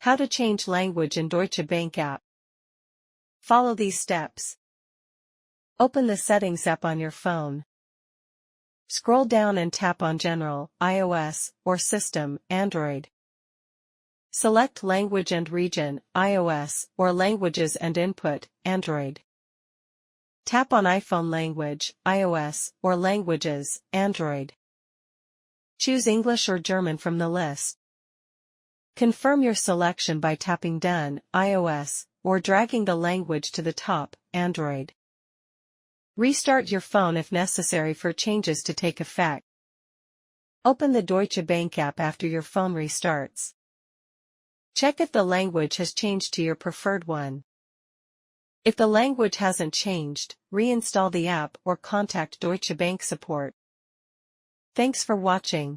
How to change language in Deutsche Bank app. Follow these steps. Open the Settings app on your phone. Scroll down and tap on General, iOS, or System, Android. Select Language and Region, iOS, or Languages and Input, Android. Tap on iPhone Language, iOS, or Languages, Android. Choose English or German from the list. Confirm your selection by tapping Done, iOS, or dragging the language to the top, Android. Restart your phone if necessary for changes to take effect. Open the Deutsche Bank app after your phone restarts. Check if the language has changed to your preferred one. If the language hasn't changed, reinstall the app or contact Deutsche Bank support. Thanks for watching.